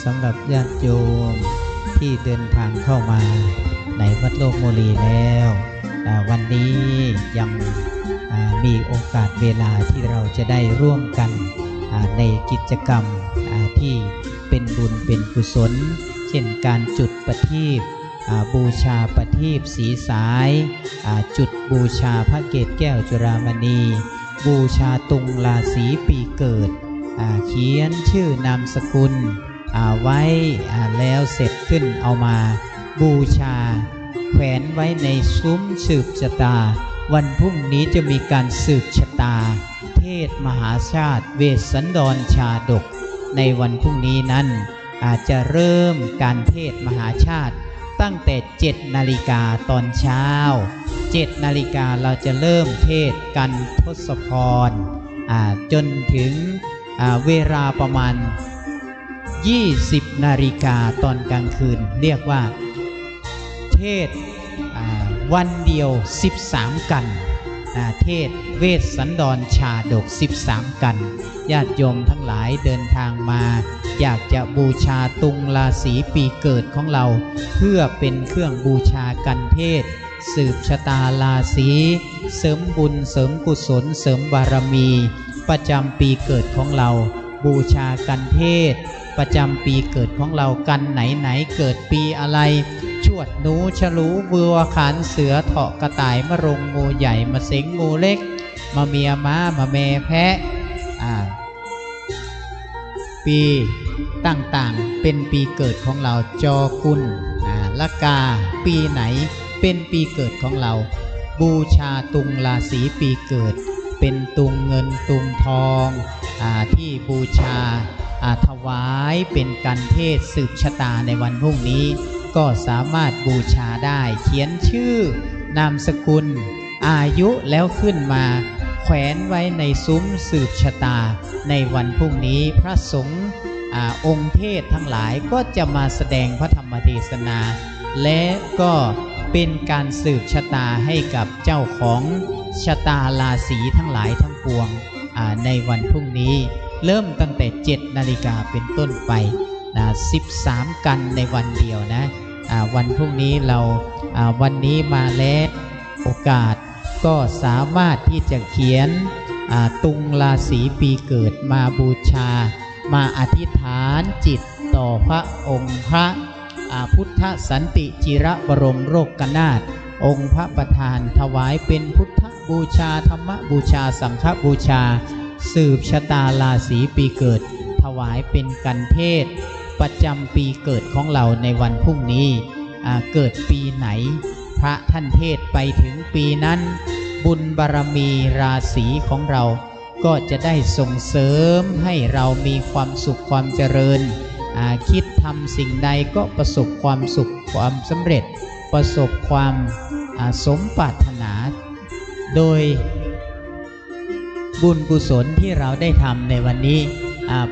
สำหรับญาติโยมที่เดินทางเข้ามาในวัดโลกโมลีแล้ววันนี้ยังมีโอกาสเวลาที่เราจะได้ร่วมกันในกิจกรรมที่เป็นบุญเป็นกุศลเช่นการจุดประทีปบูชาประทีปสีสายจุดบูชาพระเกศแก้วจุฬามณีบูชาตุงราศีปีเกิดเขียนชื่อนามสกุลไว้แล้วเสร็จขึ้นเอามาบูชาแขวนไว้ในซุ้มสืบชะตาวันพรุ่งนี้จะมีการสืบชะตาเทศมหาชาติเวสสันดรชาดกในวันพรุ่งนี้นั้นอาจจะเริ่มการเทศมหาชาติตั้งแต่ 7 นาฬิกาตอนเช้า 7 นาฬิกาเราจะเริ่มเทศกันทศพรจนถึงเวลาประมาณ 20 นาฬิกาตอนกลางคืนเรียกว่าเทศวันเดียว13กันเทศเวสสันดรชาดก13กันญาติโยมทั้งหลายเดินทางมาอยากจะบูชาตุงราศีปีเกิดของเราเพื่อเป็นเครื่องบูชากันเทศสืบชะตาราศีเสริมบุญเสริมกุศลเสริมบารมีประจำปีเกิดของเราบูชากันเทศประจำปีเกิดของเรากันไหนเกิดปีอะไรชวดหนูฉลูวัวขานเสือเถาะกระต่ายมะรงงูใหญ่มะเสงงูเล็กมะเมียม้ามะแม่แพะปีต่างๆเป็นปีเกิดของเราจอกุลละกาปีไหนเป็นปีเกิดของเราบูชาตุงราศีปีเกิดเป็นตุงเงินตุงทองที่บูชาถวายเป็นการเทศสืบชะตาในวันพรุ่งนี้ก็สามารถบูชาได้เขียนชื่อนามสกุลอายุแล้วขึ้นมาแขวนไว้ในซุ้มสืบชะตาในวันพรุ่งนี้พระสงฆ์องค์เทศทั้งหลายก็จะมาแสดงพระธรรมเทศนาและก็เป็นการสืบชะตาให้กับเจ้าของชะตาราศีทั้งหลายทั้งปวงในวันพรุ่งนี้เริ่มตั้งแต่ 7 นาฬิกาเป็นต้นไป13กันในวันเดียวนะวันพรุ่งนี้เราวันนี้มาแล้วโอกาสก็สามารถที่จะเขียนตุงราศีปีเกิดมาบูชามาอธิษฐานจิตต่อพระองค์พระพุทธสันติจิระบรมโลกนาถองค์พระประธานถวายเป็นพุทธบูชาธรรมบูชาสังฆบูชาสืบชะตาราศีปีเกิดถวายเป็นกันเทศประจำปีเกิดของเราในวันพรุ่งนี้เกิดปีไหนพระท่านเทศไปถึงปีนั้นบุญบารมีราศีของเราก็จะได้ส่งเสริมให้เรามีความสุขความเจริญคิดทำสิ่งใดก็ประสบความสุขความสำเร็จประสบความสมปรารถนาโดยบุญกุศลที่เราได้ทำในวันนี้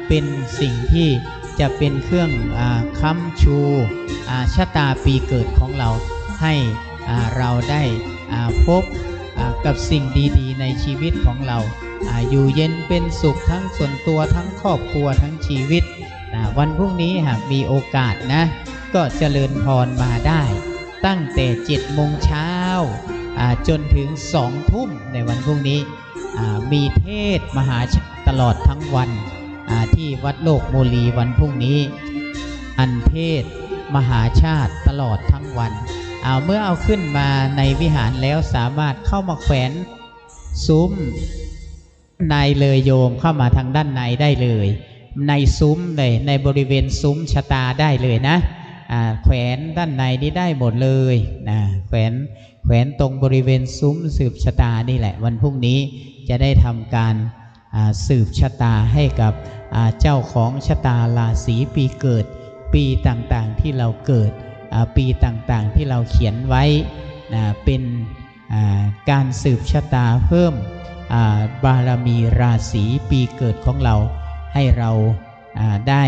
เป็นสิ่งที่จะเป็นเครื่องค้ำชูชะตาปีเกิดของเราให้เราได้พบกับสิ่งดีๆในชีวิตของเราอยู่เย็นเป็นสุขทั้งส่วนตัวทั้งครอบครัวทั้งชีวิตวันพรุ่งนี้หากมีโอกาสนะก็เจริญพรมาได้ตั้งแต่ 7 โมงเช้าจนถึง 2 ทุ่มในวันพรุ่งนี้มีเทศมหาชาติตลอดทั้งวันที่วัดโลกโมลีวันพรุ่งนี้อันเทศมหาชาติตลอดทั้งวันเมื่อเอาขึ้นมาในวิหารแล้วสามารถเข้ามาแขวนซุ้มในเลยโยมเข้ามาทางด้านในได้เลยในซุ้มเลยในบริเวณซุ้มชะตาได้เลยนะแขวนด้านในนี้ได้หมดเลยแขวนตรงบริเวณซุ้มสืบชะตานี่แหละวันพรุ่งนี้จะได้ทำการสืบชะตาให้กับเจ้าของชะตาราศีปีเกิดปีต่างๆที่เราเกิดปีต่างๆที่เราเขียนไว้เป็นการสืบชะตาเพิ่มบารมีราศีปีเกิดของเราให้เราได้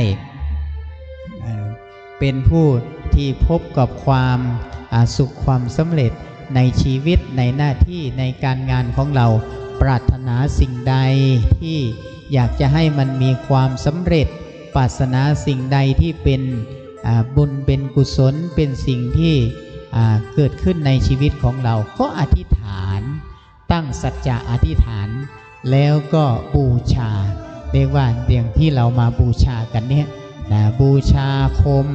เป็นผู้ที่พบกับความสุขความสำเร็จในชีวิตในหน้าที่ในการงานของเราปรารถนาสิ่งใดที่อยากจะให้มันมีความสำเร็จ ปรารถนาสิ่งใดที่เป็นบุญเป็นกุศลเป็นสิ่งที่เกิดขึ้นในชีวิตของเราก็อธิษฐานตั้งสัจจะอธิษฐานแล้วก็บูชาเรียกว่าอย่างที่เรามาบูชากันเนี่ยบูชาคม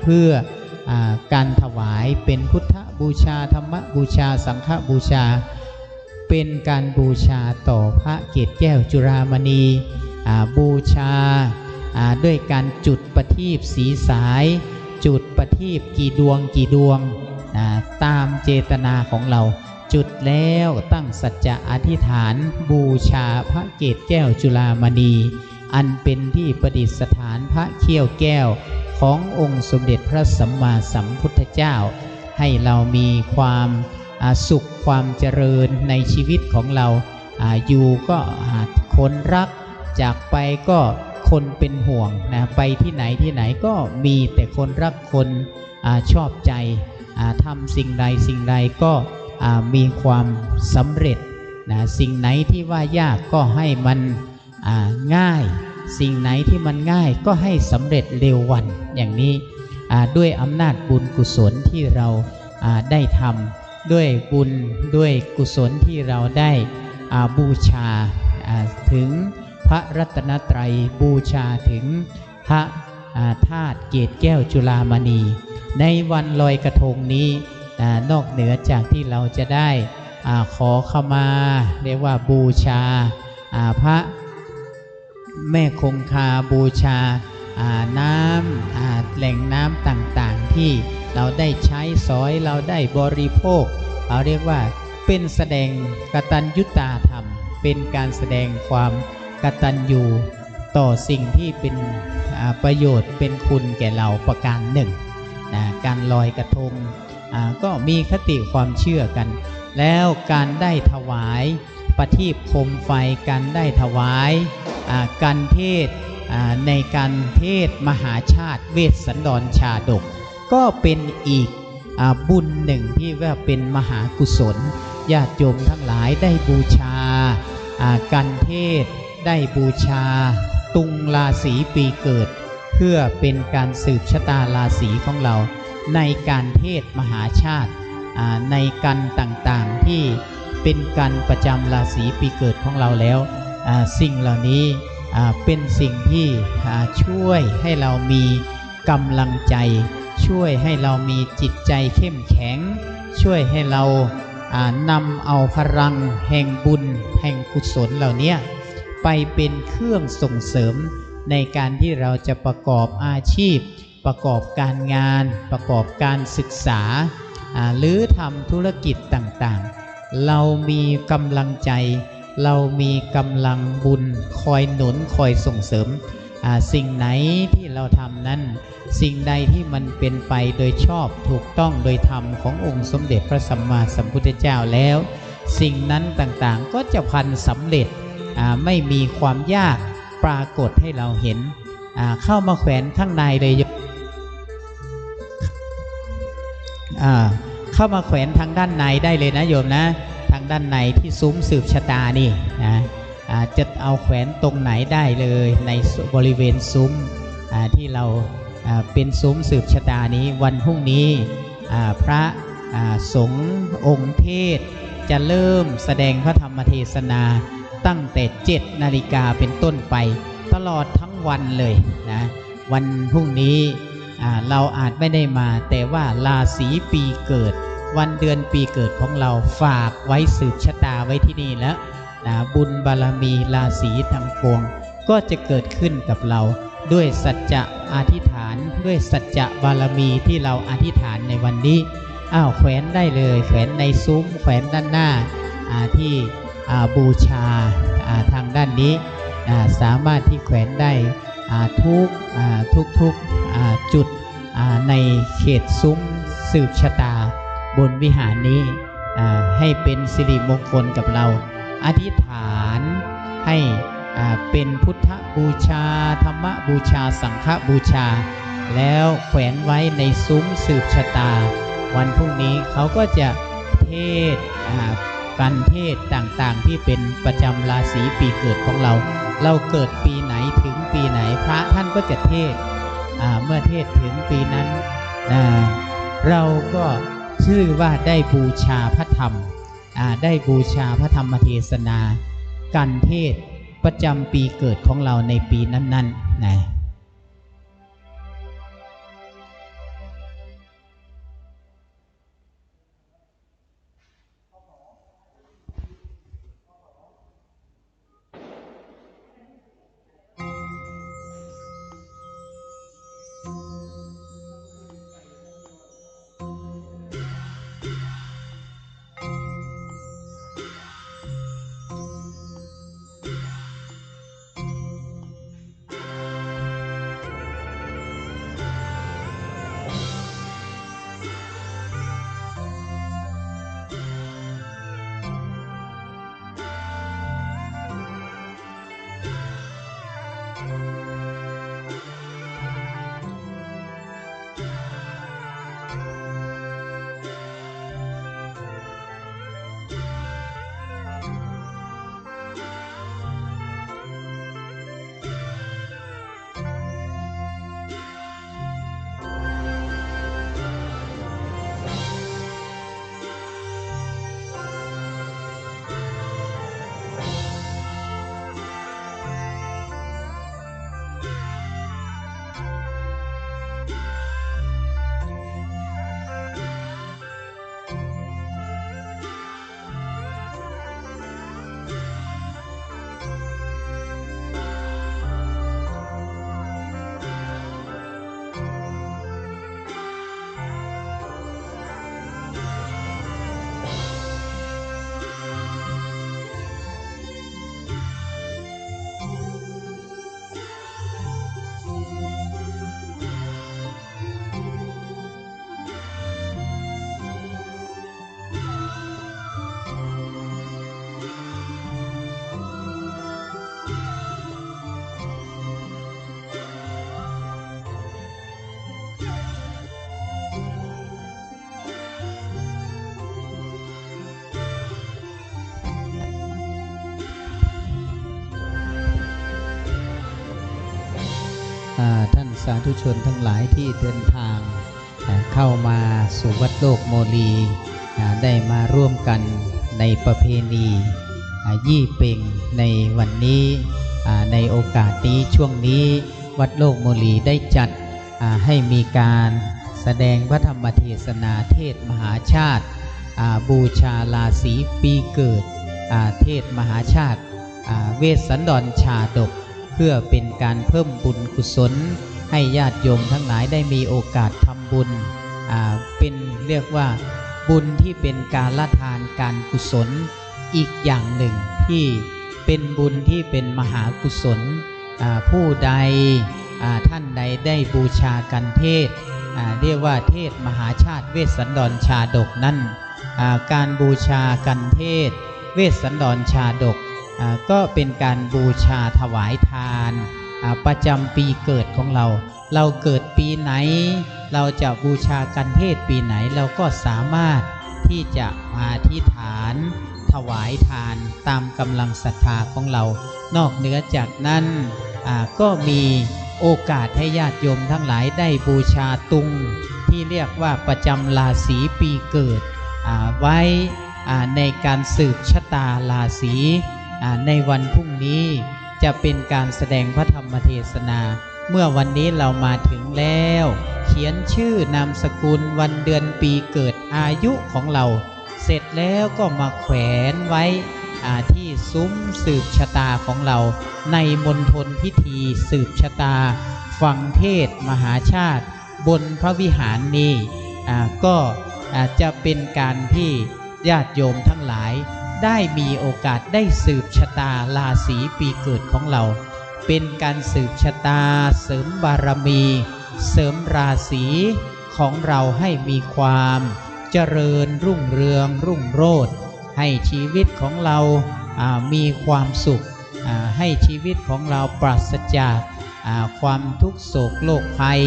เพื่อการถวายเป็นพุทธบูชาธรรมบูชาสังฆบูชาเป็นการบูชาต่อพระเกศแก้วจุฬามณีบูชาด้วยการจุดประทีปสีสายจุดประทีปกี่ดวงตามเจตนาของเราจุดแล้วตั้งสัจจะอธิษฐานบูชาพระเกศแก้วจุฬามณีอันเป็นที่ประดิษฐานพระเขี้ยวแก้วขององค์สมเด็จพระสัมมาสัมพุทธเจ้าให้เรามีความสุขความเจริญในชีวิตของเราอยู่ก็คนรักจากไปก็คนเป็นห่วงไปที่ไหนก็มีแต่คนรักคนชอบใจทำสิ่งใดก็มีความสำเร็จสิ่งไหนที่ว่ายากก็ให้มันง่ายสิ่งไหนที่มันง่ายก็ให้สำเร็จเร็ววันอย่างนี้ด้วยอำนาจบุญกุศลที่เราได้ทำด้วยบุญด้วยกุศลที่เราได้บูชาถึงพระรัตนตรัยบูชาถึงพระธาตุเกศแก้วจุฬามณีในวันลอยกระทงนี้นอกเหนือจากที่เราจะได้ขอขมาเรียกว่าบูชาพระแม่คงคาบูชาน้ำแหล่งน้ำต่างๆที่เราได้ใช้สอยเราได้บริโภคเราเรียกว่าเป็นแสดงกตัญญูตาธรรมเป็นการแสดงความกตัญญูต่อสิ่งที่เป็นประโยชน์เป็นคุณแก่เราประการหนึ่งการลอยกระทงก็มีคติความเชื่อกันแล้วการได้ถวายประทีปโคมไฟการได้ถวายการเทศในการเทศมหาชาติเวสสันดรชาดกก็เป็นอีกบุญหนึ่งที่ว่าเป็นมหากุศลญาติโยมทั้งหลายได้บูชาการเทศได้บูชาตุงราศีปีเกิดเพื่อเป็นการสืบชะตาราศีของเราในการเทศมหาชาติในกันต่างๆที่เป็นกันประจำราศีปีเกิดของเราแล้วสิ่งเหล่านี้เป็นสิ่งที่ช่วยให้เรามีกำลังใจช่วยให้เรามีจิตใจเข้มแข็งช่วยให้เรานำเอาพลังแห่งบุญแห่งกุศลเหล่านี้ไปเป็นเครื่องส่งเสริมในการที่เราจะประกอบอาชีพประกอบการงานประกอบการศึกษาหรือทำธุรกิจต่างๆเรามีกำลังใจเรามีกำลังบุญคอยหนุนคอยส่งเสริมสิ่งไหนที่เราทำนั้นสิ่งใดที่มันเป็นไปโดยชอบถูกต้องโดยธรรมขององค์สมเด็จพระสัมมาสัมพุทธเจ้าแล้วสิ่งนั้นต่างๆก็จะพันสำเร็จไม่มีความยากปรากฏให้เราเห็นเข้ามาแขวนข้างในเลยเข้ามาแขวนทางด้านในได้เลยนะโยมนะทางด้านในที่ซุ้มสืบชะตานี่นะจะเอาแขวนตรงไหนได้เลยในบริเวณซุ้มที่เราเป็นซุ้มสืบชะตานี้วันพรุ่งนี้พระสงฆ์องค์เทศจะเริ่มแสดงพระธรรมเทศนาตั้งแต่ 7 นาฬิกาเป็นต้นไปตลอดทั้งวันเลยนะวันพรุ่งนี้เราอาจไม่ได้มาแต่ว่าราศีปีเกิดวันเดือนปีเกิดของเราฝากไว้สืบชะตาไว้ที่นี่แล้วบุญบารมีราศีทั้งปวงก็จะเกิดขึ้นกับเราด้วยสัจจะอธิษฐานด้วยสัจจะบารมีที่เราอธิษฐานในวันนี้แขวนได้เลยแขวนในซุ้มแขวนด้านหน้าที่บูชาทางด้านนี้สามารถที่แขวนได้ทุกจุดในเขตซุ้มสืบชะตาบนวิหารนี้ให้เป็นสิริมงคลกับเราอธิษฐานให้เป็นพุทธบูชาธรรมบูชาสังฆบูชาแล้วแขวนไว้ในซุ้มสืบชะตาวันพรุ่งนี้เขาก็จะเทศการเทศต่างๆที่เป็นประจำราศีปีเกิดของเรา เราเกิดปีไหนถึงปีไหนพระท่านก็จะเทศเมื่อเทศถึงปีนั้นเราก็ชื่อว่าได้บูชาพระธรรมได้บูชาพระธรรมเทศนาการเทศประจำปีเกิดของเราในปีนั้นๆนะท่านสาธุชนทั้งหลายที่เดินทางเข้ามาสู่วัดโลกโมลีได้มาร่วมกันในประเพณียี่เป่งในวันนี้ในโอกาสนี้ช่วงนี้วัดโลกโมลีได้จัดให้มีการแสดงพระธรรมเทศนาเทศมหาชาติบูชาราศีปีเกิดเทศมหาชาติเวสสันดรชาดกเพื่อเป็นการเพิ่มบุญกุศลให้ญาติโยมทั้งหลายได้มีโอกาสทำบุญเป็นเรียกว่าบุญที่เป็นการละทานการกุศลอีกอย่างหนึ่งที่เป็นบุญที่เป็นมหากุศลผู้ใดท่านใดได้บูชากันเทศเรียกว่าเทศมหาชาติเวสสันดรชาดกนั้นการบูชากันเทศเวสสันดรชาดกก็เป็นการบูชาถวายทานประจำปีเกิดของเราเกิดปีไหนเราจะบูชากันเทศปีไหนเราก็สามารถที่จะอธิษฐานถวายทานตามกำลังศรัทธาของเรานอกเหนือจากนั้นก็มีโอกาสให้ญาติโยมทั้งหลายได้บูชาตุงที่เรียกว่าประจำราศีปีเกิดไว้ในการสืบชะตาราศีในวันพรุ่งนี้จะเป็นการแสดงพระธรรมเทศนาเมื่อวันนี้เรามาถึงแล้วเขียนชื่อนามสกุลวันเดือนปีเกิดอายุของเราเสร็จแล้วก็มาแขวนไว้ที่ซุ้มสืบชะตาของเราในมณฑลพิธีสืบชะตาฟังเทศมหาชาติบนพระวิหารนี้ก็จะเป็นการที่ญาติโยมทั้งหลายได้มีโอกาสได้สืบชะตาราศีปีเกิดของเราเป็นการสืบชะตาเสริมบารมีเสริมราศีของเราให้มีความเจริญรุ่งเรืองรุ่งโรจน์ให้ชีวิตของเรามีความสุขให้ชีวิตของเราปราศจากความทุกข์โศกโรคภัย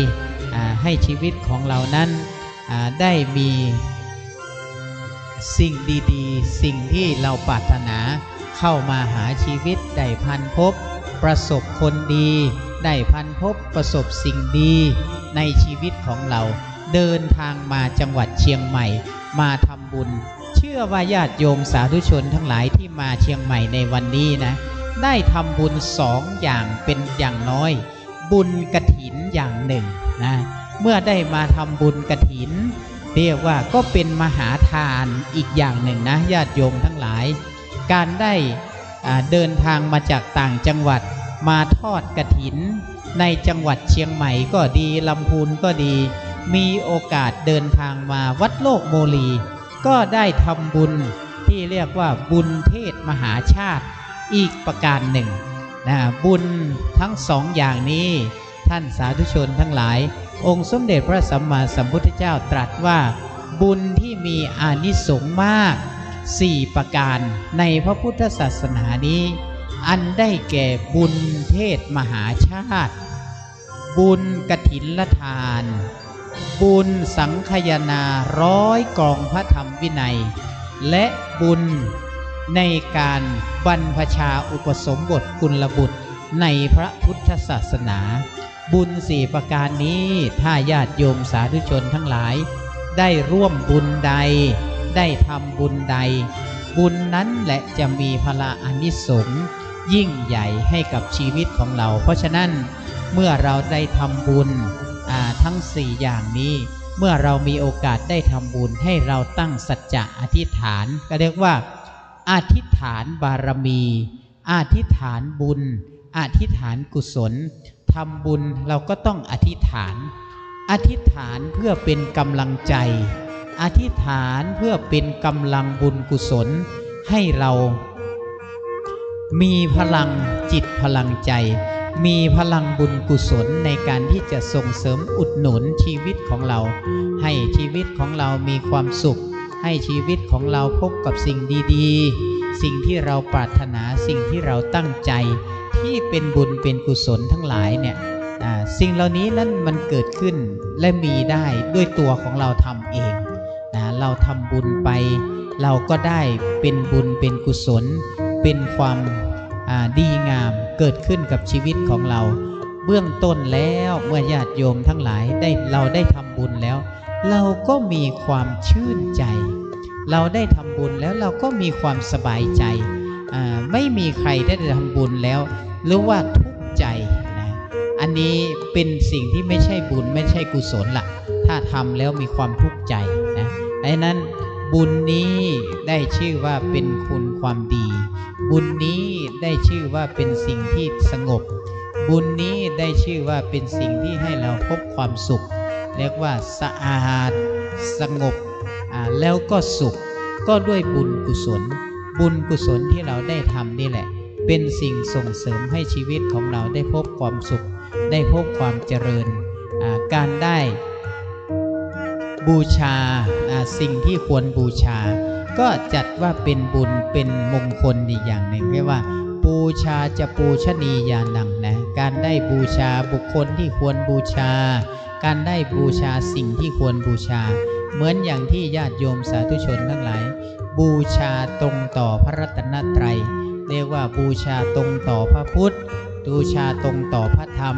ให้ชีวิตของเรานั้นได้มีสิ่งดีๆสิ่งที่เราปรารถนาเข้ามาหาชีวิตได้พันพบป ประสบคนดีได้พันพบประสบสิ่งดีในชีวิตของเราเดินทางมาจังหวัดเชียงใหม่มาทำบุญเชื่อว่าญาติโยมสาธุชนทั้งหลายที่มาเชียงใหม่ในวันนี้นะได้ทำบุญ2 อย่างเป็นอย่างน้อยบุญกฐินอย่างหนึ่งนะเมื่อได้มาทำบุญกฐินเรียกว่าก็เป็นมหาทานอีกอย่างหนึ่งนะญาติโยมทั้งหลายการได้เดินทางมาจากต่างจังหวัดมาทอดกฐินในจังหวัดเชียงใหม่ก็ดีลำพูนก็ดีมีโอกาสเดินทางมาวัดโลกโมลีก็ได้ทำบุญที่เรียกว่าบุญเทศมหาชาติอีกประการหนึ่งนะบุญทั้ง2 อย่างนี้ท่านสาธุชนทั้งหลายองค์สมเด็จพระสัมมาสัมพุทธเจ้าตรัสว่าบุญที่มีอานิสงส์มาก4 ประการในพระพุทธศาสนานี้อันได้แก่บุญเทศมหาชาติบุญกฐินทานบุญสังฆยนา100 กองพระธรรมวินัยและบุญในการบรรพชาอุปสมบทกุลบุตรในพระพุทธศาสนาบุญ4 ประการนี้ถ้าญาติโยมสาธุชนทั้งหลายได้ร่วมบุญใดได้ทำบุญใดบุญนั้นแหละจะมีพละอานิสงส์ยิ่งใหญ่ให้กับชีวิตของเราเพราะฉะนั้นเมื่อเราได้ทำบุญทั้ง4 อย่างนี้เมื่อเรามีโอกาสได้ทำบุญให้เราตั้งสัจจะอธิษฐานก็เรียกว่าอธิษฐานบารมีอธิษฐานบุญอธิษฐานกุศลทำบุญเราก็ต้องอธิษฐานอธิษฐานเพื่อเป็นกำลังใจอธิษฐานเพื่อเป็นกำลังบุญกุศลให้เรามีพลังจิตพลังใจมีพลังบุญกุศลในการที่จะส่งเสริมอุดหนุนชีวิตของเราให้ชีวิตของเรามีความสุขให้ชีวิตของเราพบกับสิ่งดีๆสิ่งที่เราปรารถนาสิ่งที่เราตั้งใจที่เป็นบุญเป็นกุศลทั้งหลายเนี่ยสิ่งเหล่านี้นั้นมันเกิดขึ้นและมีได้ด้วยตัวของเราทำเองเราทำบุญไปเราก็ได้เป็นบุญเป็นกุศลเป็นความดีงามเกิดขึ้นกับชีวิตของเราเบื้องต้นแล้วเมื่อญาติโยมทั้งหลายเราได้ทำบุญแล้วเราก็มีความชื่นใจเราได้ทำบุญแล้วเราก็มีความสบายใจไม่มีใครได้ทำบุญแล้วหรือว่าทุกข์ใจนะอันนี้เป็นสิ่งที่ไม่ใช่บุญไม่ใช่กุศลละถ้าทำแล้วมีความทุกข์ใจนะดังนั้นบุญนี้ได้ชื่อว่าเป็นคุณความดีบุญนี้ได้ชื่อว่าเป็นสิ่งที่สงบบุญนี้ได้ชื่อว่าเป็นสิ่งที่ให้เราพบความสุขเรียกว่าสะอาดสงบแล้วก็สุขก็ด้วยบุญกุศลบุญกุศลที่เราได้ทำนี่แหละเป็นสิ่งส่งเสริมให้ชีวิตของเราได้พบความสุขได้พบความเจริญการได้บูชาสิ่งที่ควรบูชาก็จัดว่าเป็นบุญเป็นมงคลอีกอย่างหนึ่งเรียกว่าบูชาจะปูชนียานังนะการได้บูชาบุคคลที่ควรบูชาการได้บูชาสิ่งที่ควรบูชาเหมือนอย่างที่ญาติโยมสาธุชนทั้งหลายบูชาตรงต่อพระรัตนตรัยเรียกว่าบูชาตรงต่อพระพุทธบูชาตรงต่อพระธรรม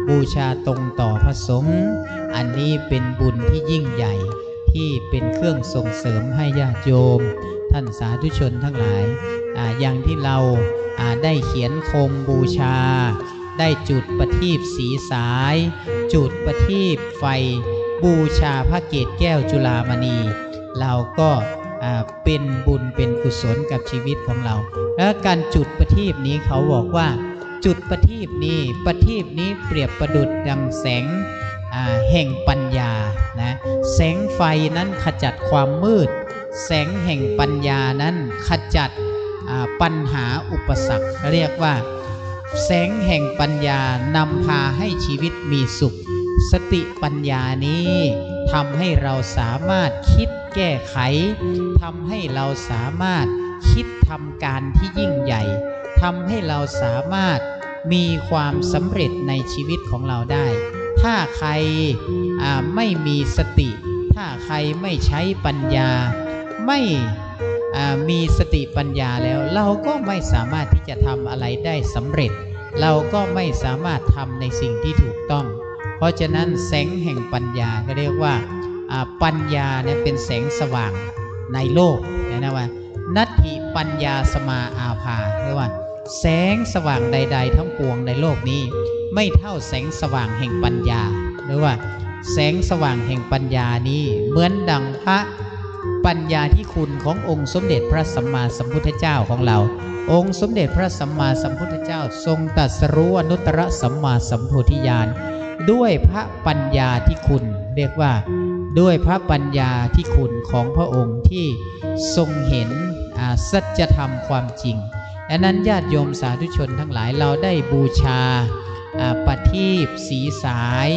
บูชาตรงต่อพระสงฆ์อันนี้เป็นบุญที่ยิ่งใหญ่ที่เป็นเครื่องส่งเสริมให้ญาติโยมท่านสาธุชนทั้งหลายอย่างที่เราได้เขียนโคมบูชาได้จุดประทีปสีสายจุดประทีปไฟบูชาพระเกศแก้วจุฬามณีเราก็เป็นบุญเป็นกุศลกับชีวิตของเราและการจุดประทีปนี้เขาบอกว่าจุดประทีปนี้เปรียบประดุจดังแสงแห่งปัญญานะแสงไฟนั้นขจัดความมืดแสงแห่งปัญญานั้นขจัดปัญหาอุปสรรคเรียกว่าแสงแห่งปัญญานำพาให้ชีวิตมีสุขสติปัญญานี้ทำให้เราสามารถคิดแก้ไขทำให้เราสามารถคิดทำการที่ยิ่งใหญ่ทำให้เราสามารถมีความสำเร็จในชีวิตของเราได้ถ้าใครไม่มีสติถ้าใครไม่ใช้ปัญญาไม่มีสติปัญญาแล้วเราก็ไม่สามารถที่จะทำอะไรได้สำเร็จ เราก็ไม่สามารถทำในสิ่งที่ถูกต้องเพราะฉะนั้นแสงแห่งปัญญาก็เรียกว่าปัญญาเนี่ยเป็นแสงสว่างในโลกนะว่านัตถิปัญญาสมาอาภาเรียกว่าแสงสว่างใดๆทั้งปวงในโลกนี้ไม่เท่าแสงสว่างแห่งปัญญาหรือว่าแสงสว่างแห่งปัญญานี้เหมือนดังพระปัญญาที่คุณขององค์สมเด็จพระสัมมาสัมพุทธเจ้าของเราองค์สมเด็จพระสัมมาสัมพุทธเจ้าทรงตรัสรู้อนุตตรสัมมาสัมโพธิญาณด้วยพระปัญญาที่คุณเรียกว่าด้วยพระปัญญาที่คุณของพระองค์ที่ทรงเห็นสัจธรรมความจริงดังนั้นญาติโยมสาธุชนทั้งหลายเราได้บูชาประทีปสีสาย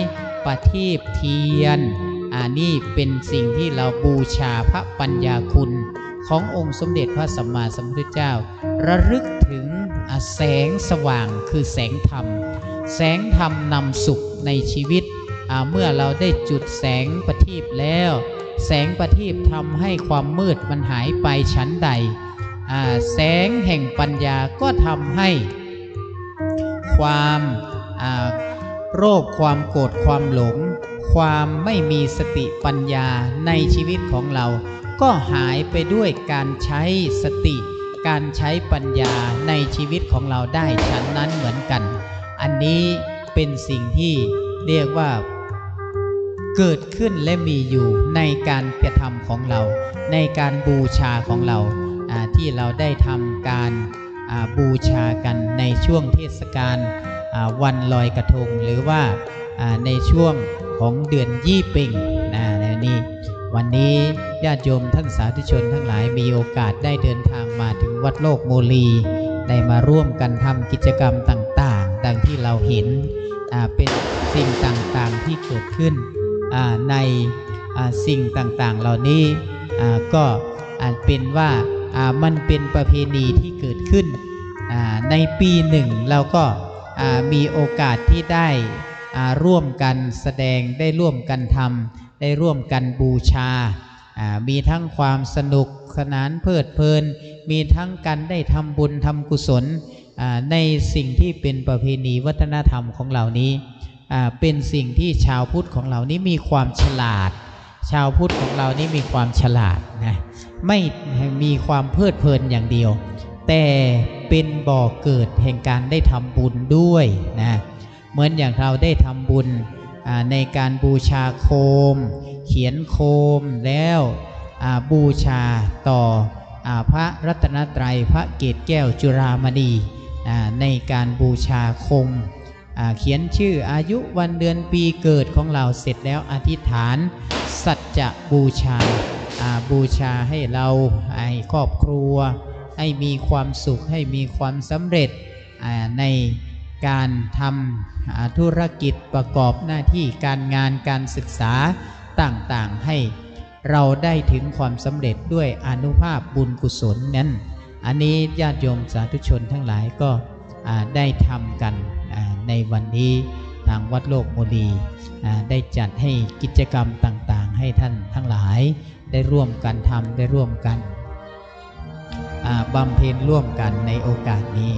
ประทีปเทียนนี่เป็นสิ่งที่เราบูชาพระปัญญาคุณขององค์สมเด็จพระสัมมาสัมพุทธเจ้าระลึกถึงแสงสว่างคือแสงธรรมแสงธรรมนำสุขในชีวิตเมื่อเราได้จุดแสงประทีปแล้วแสงประทีปทำให้ความมืดมันหายไปชั้นใดแสงแห่งปัญญาก็ทำให้ความโรคความโกรธความหลงความไม่มีสติปัญญาในชีวิตของเราก็หายไปด้วยการใช้สติการใช้ปัญญาในชีวิตของเราได้ฉันนั้นเหมือนกันอันนี้เป็นสิ่งที่เรียกว่าเกิดขึ้นและมีอยู่ในการกระทำของเราในการบูชาของเราที่เราได้ทำการบูชากันในช่วงเทศกาลวันลอยกระทงหรือว่าในช่วงของเดือนยี่เป่งนี่วันนี้ญาติโยมท่านสาธุชนทั้งหลายมีโอกาสได้เดินทางมาถึงวัดโลกโมลีได้มาร่วมกันทำกิจกรรมต่างๆดังที่เราเห็นเป็นสิ่งต่างๆที่เกิดขึ้นในสิ่งต่างๆเหล่านี้ก็อาจเป็นว่ามันเป็นประเพณีที่เกิดขึ้นในปีหนึ่งเราก็มีโอกาสที่ได้ร่วมกันแสดงได้ร่วมกันทำได้ร่วมกันบูชามีทั้งความสนุกสนานเพลิดเพลินมีทั้งการได้ทำบุญทำกุศลในสิ่งที่เป็นประเพณีวัฒนธรรมของเรานี้เป็นสิ่งที่ชาวพุทธของเรานี้มีความฉลาดชาวพุทธของเรานี้มีความฉลาดนะไม่มีความเพลิดเพลินอย่างเดียวแต่เป็นบ่อเกิดแห่งการได้ทำบุญด้วยนะเหมือนอย่างเราได้ทำบุญในการบูชาโคมเขียนโคมแล้วบูชาต่อพระรัตนตรัยพระเกศแก้วจุฬามณีในการบูชาโคมเขียนชื่ออายุวันเดือนปีเกิดของเราเสร็จแล้วอธิษฐานสัจจะบูชาบูชาให้เราให้ครอบครัวให้มีความสุขให้มีความสำเร็จในการทำธุรกิจประกอบหน้าที่การงานการศึกษาต่างๆให้เราได้ถึงความสำเร็จด้วยอานุภาพบุญกุศลนั้นอันนี้ญาติโยมสาธุชนทั้งหลายก็ได้ทำกันในวันนี้ทางวัดโลกโมลีได้จัดให้กิจกรรมต่างๆให้ท่านทั้งหลายได้ร่วมกันทำได้ร่วมกันบำเพ็ญร่วมกันในโอกาสนี้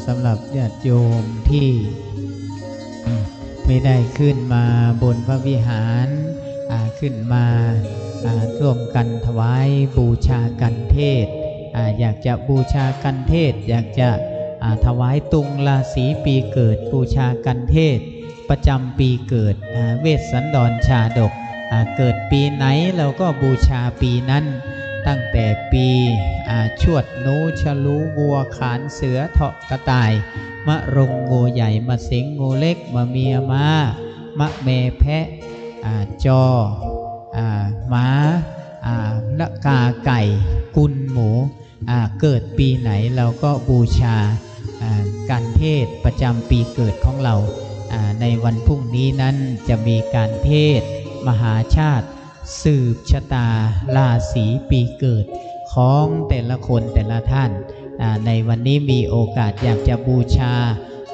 สำหรับญาติโยมที่ไม่ได้ขึ้นมาบนพระวิหารขึ้นมาร่วมกันถวายบูชากันเทศอยากจะบูชากันเทศอยากจะถวายตุงราศีปีเกิดบูชากันเทศประจำปีเกิดเวสสันดรชาดกเกิดปีไหนเราก็บูชาปีนั้นตั้งแต่ปีชวดหนูฉลูวัวขานเสือเถาะกระต่ายมะรงงูใหญ่มะเสงงูเล็กมะเมียม้ามะเมแพะจอม้าละกาไก่กุนหมูเกิดปีไหนเราก็บูชาการเทศประจำปีเกิดของเราในวันพรุ่งนี้นั้นจะมีการเทศมหาชาติสืบชะตาราศีปีเกิดของแต่ละคนแต่ละท่านในวันนี้มีโอกาสอยากจะบูชา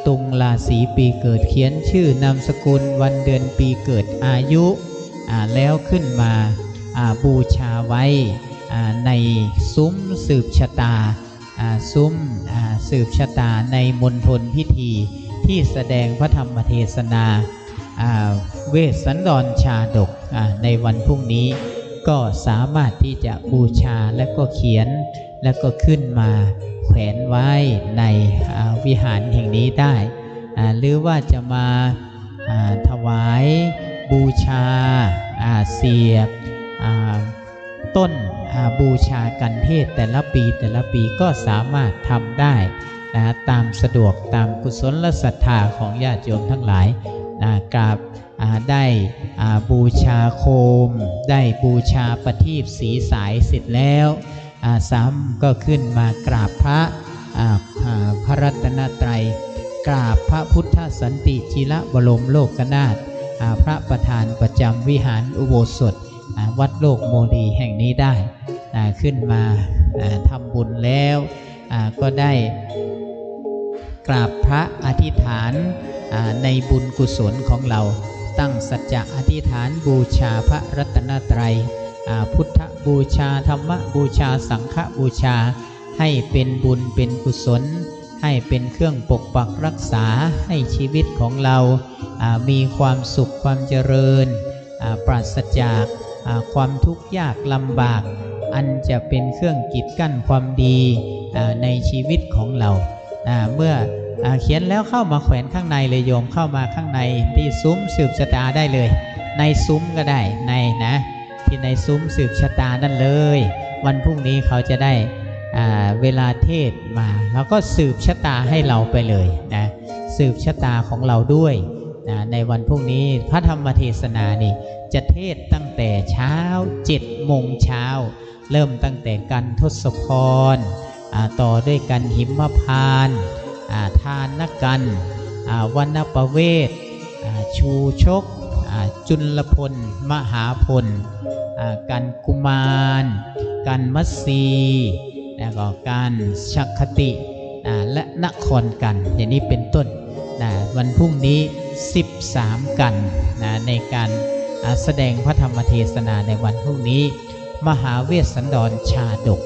ตุงราศีปีเกิดเขียนชื่อนามสกุลวันเดือนปีเกิดอายุแล้วขึ้นมาบูชาไว้ในซุ้มสืบชะตาซุ้มสืบชะตาในมณฑลพิธีที่แสดงพระธรรมเทศนาเวสสันดรชาดกในวันพรุ่งนี้ก็สามารถที่จะบูชาและก็เขียนและก็ขึ้นมาแขวนไว้ในวิหารแห่งนี้ได้หรือว่าจะมาถวายบูชาเสียบต้นบูชากันเทศแต่ละปีก็สามารถทำได้ตามสะดวกตามกุศลและศรัทธาของญาติโยมทั้งหลายกราบได้บูชาโคมได้บูชาประทีปสีสายเสร็จแล้วซ้ำก็ขึ้นมากราบพระรัตนตรัยกราบพระพุทธสันติจิรบรมโลกนาถพระประธานประจำวิหารอุโบสถวัดโลกโมลีแห่งนี้ได้ขึ้นมาทำบุญแล้วก็ได้กราบพระอธิษฐานในบุญกุศลของเราตั้งสัจจะอธิษฐานบูชาพระรัตนตรัยพุทธบูชาธรรมบูชาสังฆบูชาให้เป็นบุญเป็นกุศลให้เป็นเครื่องปกปักรักษาให้ชีวิตของเรามีความสุขความเจริญปราศจากความทุกข์ยากลำบากอันจะเป็นเครื่องกีดกั้นความดีในชีวิตของเราเมื่อเขียนแล้วเข้ามาแขวนข้างในเลยโยมเข้ามาข้างในที่ซุ้มสืบชะตาได้เลยในซุ้มก็ได้ในที่ในซุ้มสืบชะตานั่นเลยวันพรุ่งนี้เขาจะได้เวลาเทศมาแล้วก็สืบชะตาให้เราไปเลยนะสืบชะตาของเราด้วยในวันพรุ่งนี้พระธรรมเทศนานี่จะเทศตั้งแต่เช้า7 โมงเช้าเริ่มตั้งแต่กันทศพรต่อด้วยกันหิมพานต์ทานกันวรรณประเวศชูชกจุลพลมหาพลกันกุมารกันมัสสีแล้วก็การชักคติและนครกันอย่างนี้เป็นต้นวันพรุ่งนี้13กันในการแสดงพระธรรมเทศนาในวันพรุ่งนี้มหาเวสสันดรชาดก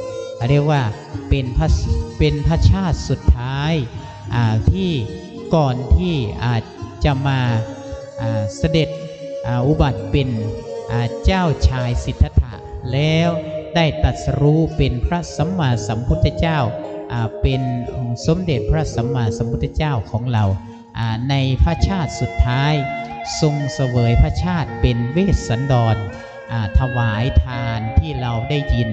เรียกว่าเป็นพระชาติสุดท้ายที่ก่อนที่จะมาเสด็จอุบัติเป็นเจ้าชายสิทธัตถะแล้วได้ตรัสรู้เป็นพระสัมมาสัมพุทธเจ้าเป็นสมเด็จพระสัมมาสัมพุทธเจ้าของเราในพระชาติสุดท้ายทรงเสวยพระชาติเป็นเวสสันดรถวายทานที่เราได้ยิน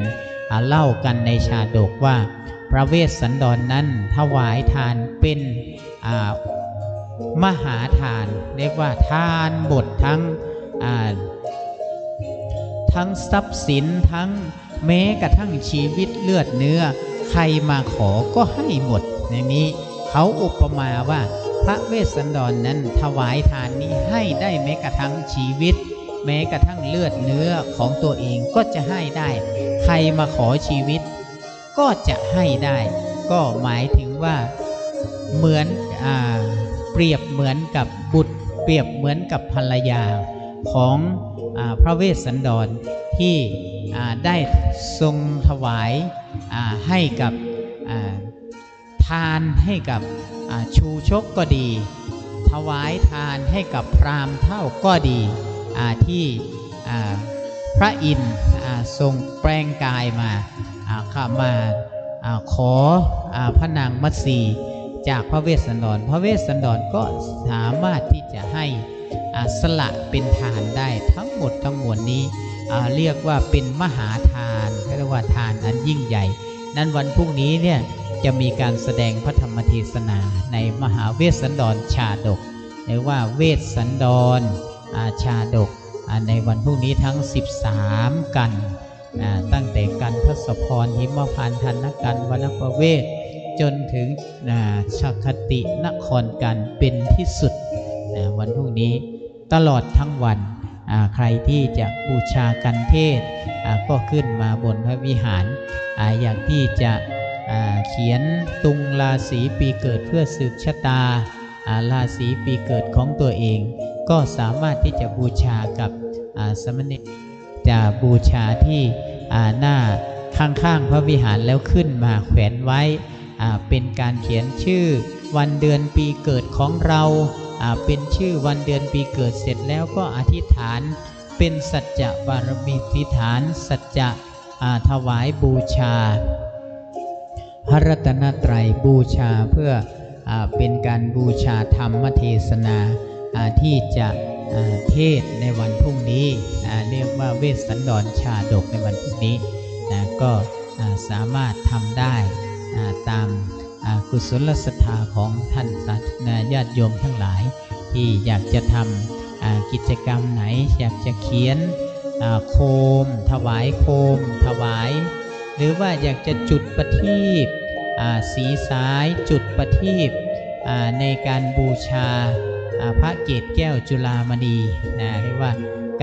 เล่ากันในชาดกว่าพระเวสสันดรนั้นถวายทานเป็นมหาทานเรียกว่าทานหมดทั้งทรัพย์สินทั้งแม้กระทั่งชีวิตเลือดเนื้อใครมาขอก็ให้หมดอย่างนี้เขาอุปมาว่าพระเวสสันดรนั้นถวายทานนี้ให้ได้แม้กระทั่งชีวิตแม้กระทั่งเลือดเนื้อของตัวเองก็จะให้ได้ใครมาขอชีวิตก็จะให้ได้ก็หมายถึงว่าเหมือนเปรียบเหมือนกับบุตรเปรียบเหมือนกับภรรยาของพระเวสสันดรที่ได้ทรงถวายให้กับท านให้กับชูชกก็ดีถวายทานให้กับพราหมณ์เท่าก็ดีที่พระอินทร์ทรงแปลงกายมาข้ามาขอพระนางมัตสีจากพระเวสสันดรพระเวสสันดรก็สามารถที่จะให้สละเป็นทานได้ทั้งหมดทั้งมวลนี้เรียกว่าเป็นมหาทานเรียกว่าทานอันยิ่งใหญ่นั้นวันพรุ่งนี้เนี่ยจะมีการแสดงพระธรรมเทศนาในมหาเวสสันดรชาดกหรือว่าเวสสันดรชาดกในวันพรุ่งนี้ทั้ง13กันตั้งแต่กันทศพรหิมพานต์ทันกันวรรณประเวศจนถึงชัคตินครกันเป็นที่สุดวันพรุ่งนี้ตลอดทั้งวันใครที่จะบูชากันเทศก็ขึ้นมาบนพระวิหารอยากที่จะเขียนตุงราศีปีเกิดเพื่อสืบชะตาราศีปีเกิดของตัวเองก็สามารถที่จะบูชากับสมณเณรจะบูชาที่หน้าข้างๆพระวิหารแล้วขึ้นมาแขวนไว้เป็นการเขียนชื่อวันเดือนปีเกิดของเราเป็นชื่อวันเดือนปีเกิดเสร็จแล้วก็อธิษฐานเป็นสัจจะบารมีอธิษฐานสัจจะถวายบูชาพระรัตนตรัยบูชาเพื่อเป็นการบูชาธรรมเทศนาที่จะเทศในวันพรุ่งนี้เรียกว่าเวสสันดรชาดกในวันพรุ่งนี้ก็สามารถทำได้ตามกุศลศรัทธาของท่านสาธุญาติโยมทั้งหลายที่อยากจะทำกิจกรรมไหนอยากจะเขียนโคมถวายโคมถวายหรือว่าอยากจะจุดประทีปสีสายจุดประทีปในการบูชาพระเกศแก้วจุฬามณีเรียกว่า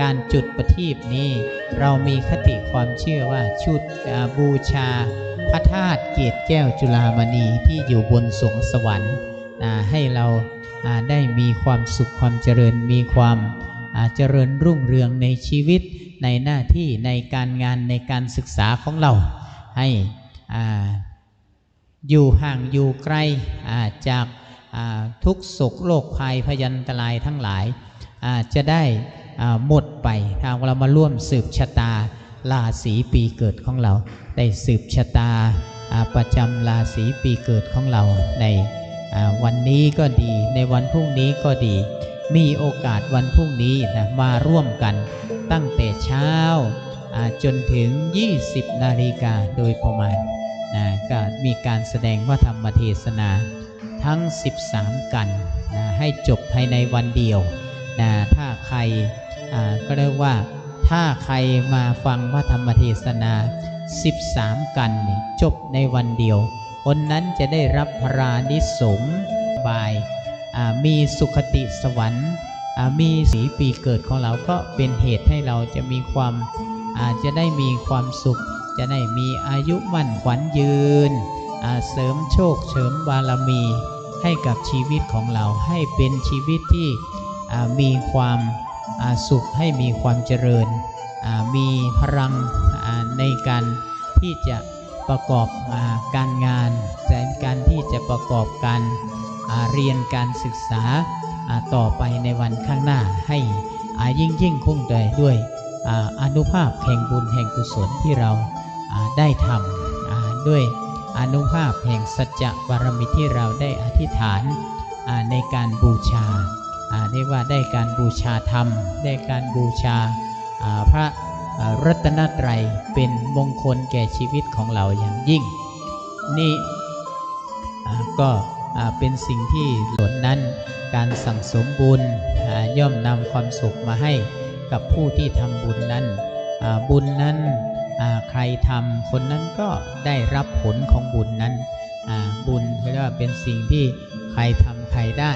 การจุดประทีปนี้เรามีคติความเชื่อว่าชุดบูชาพระธาตุเกศแก้วจุฬามณีที่อยู่บนสวงสวรรค์ให้เราได้มีความสุขความเจริญมีความเจริญรุ่งเรืองในชีวิตในหน้าที่ในการงานในการศึกษาของเราให้อยู่ห่างอยู่ไกลจากทุกโศกโรคภัยพยันตรายทั้งหลายจะได้หมดไปทางเรามาร่วมสืบชะตาราศีปีเกิดของเราได้สืบชะตาประจำราศีปีเกิดของเราในวันนี้ก็ดีในวันพรุ่งนี้ก็ดีมีโอกาสวันพรุ่งนี้มาร่วมกันตั้งแต่เช้าจนถึง20 นาฬิกาโดยประมาณก็มีการแสดงพระธรรมเทศนาทั้ง13กันให้จบภายในวันเดียวถ้าใครก็เรียกว่าถ้าใครมาฟังพระธรรมเทศนา13กันจบในวันเดียวคนนั้นจะได้รับพรานิสงส์บายมีสุขติสวรรค์มีสีปีเกิดของเราก็เป็นเหตุให้เราจะมีความจะได้มีความสุขจะได้มีอายุมั่นขวัญยืนเสริมโชคเสริมบารมีให้กับชีวิตของเราให้เป็นชีวิตที่มีความสุขให้มีความเจริญมีพลังในการที่จะประกอบการงานในการที่จะประกอบการเรียนการศึกษาต่อไปในวันข้างหน้าให้ยิ่งคงด้วยอานุภาพแห่งบุญแห่งกุศลที่เราได้ทำด้วยอานุภาพแห่งสัจจะบารมีที่เราได้อธิษฐานในการบูชาเรียกว่าได้การบูชาธรรมได้การบูชาพระรัตนตรัยเป็นมงคลแก่ชีวิตของเราอย่างยิ่งนี่ก็เป็นสิ่งที่หลนนั้นการสั่งสมบุญย่อมนำความสุขมาให้กับผู้ที่ทำบุญนั้นบุญนั้นใครทำคนนั้นก็ได้รับผลของบุญนั้นบุญเรียกว่าเป็นสิ่งที่ใครทำใครได้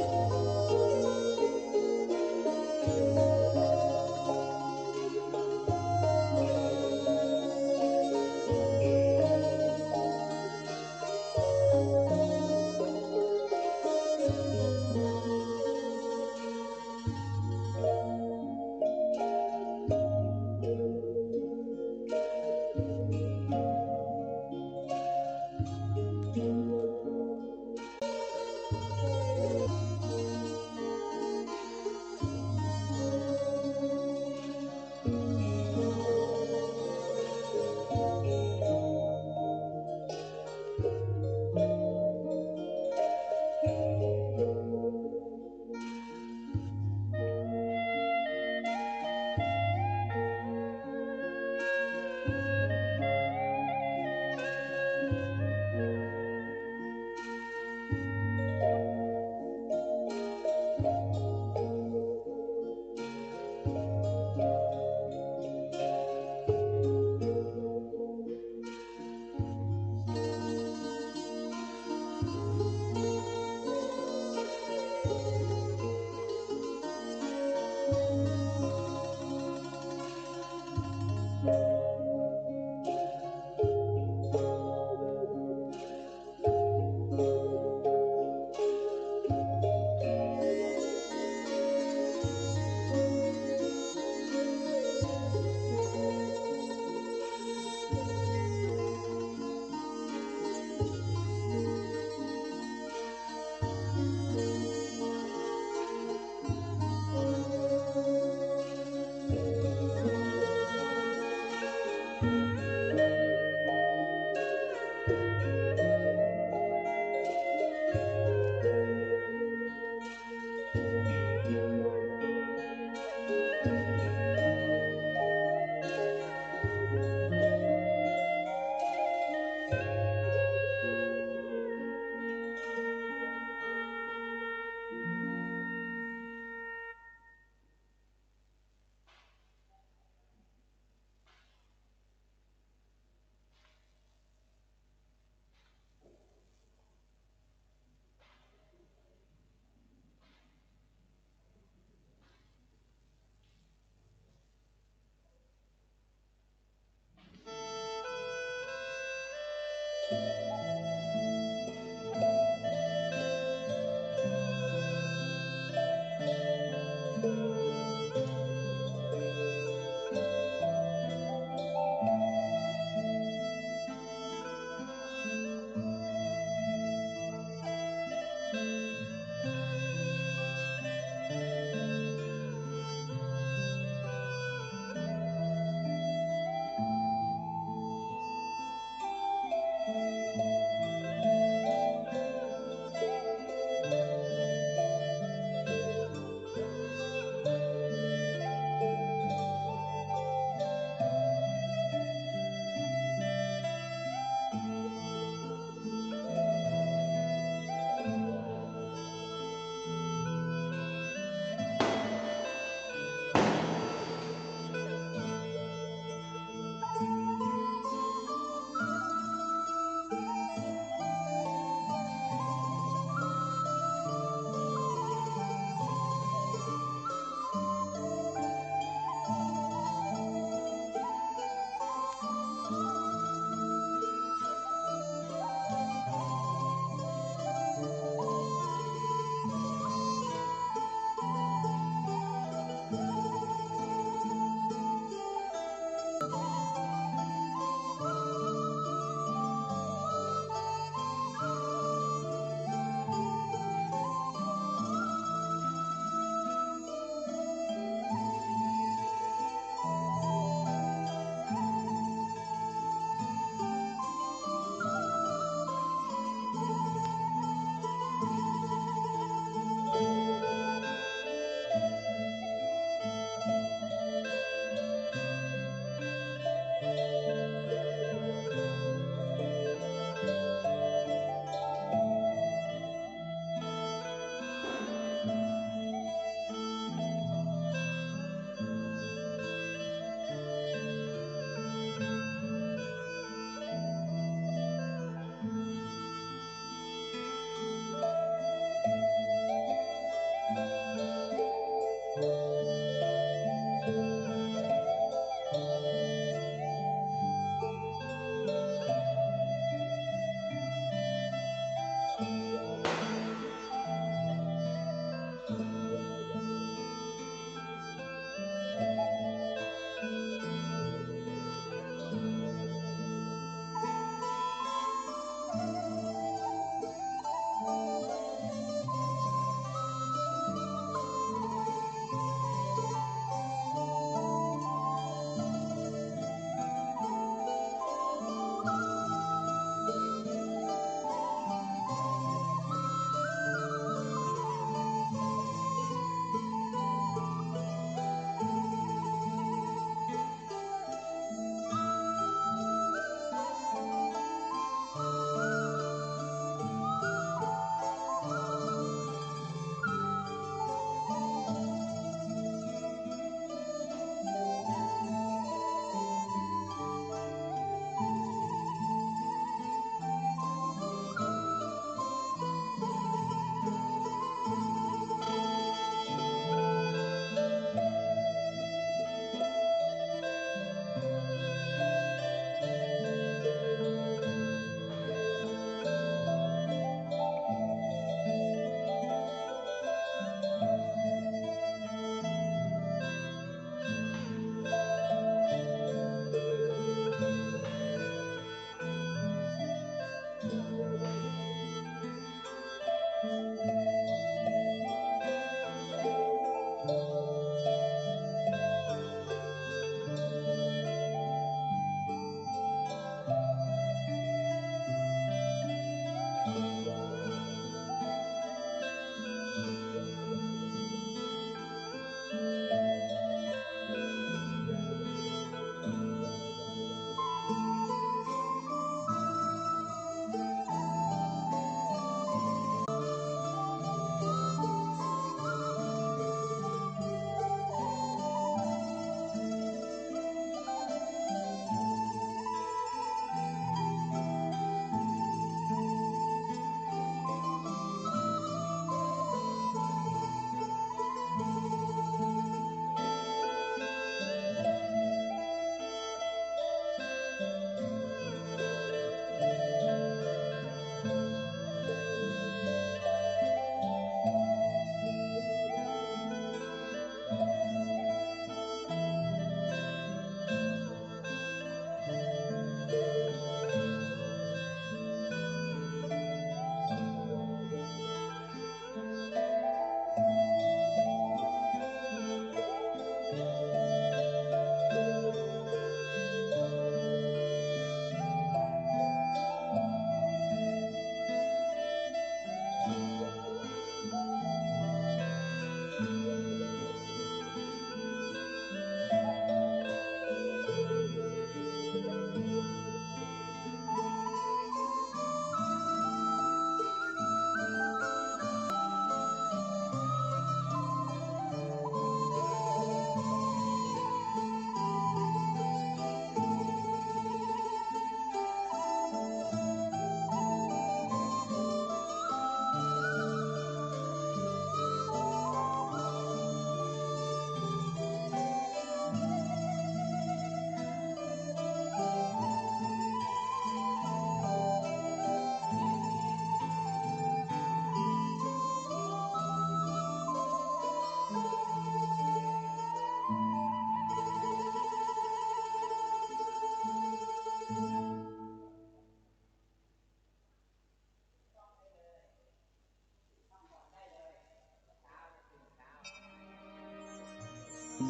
เ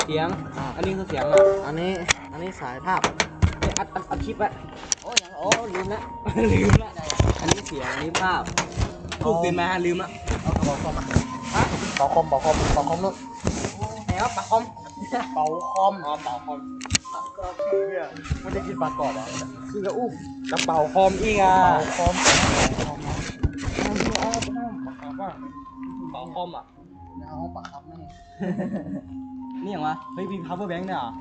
สียงอันนี้คือเสียงอ่ะอันนี้สายภาพอัดคลิปอะโอ้ยังลืมละ ลืมละอันนี้เสียงอันนี้ภาพพูดเป็นมาลืมละเอาเป่าคอมอ่ะฮะเป่าคอมนู่นไหนวะเป่าคอมเป่าคอมเป่าคอมก็คือเนี่ยไม่ได้กินปลากรอบอ่ะคือกระอู้กระเป๋าคอมอีกอ่ะเป่าคอมเป่าคอมอ่ะเอาปากคอมนี่นี่อย่างวะเฮ้ยมี power bank เนี่ยเหรอ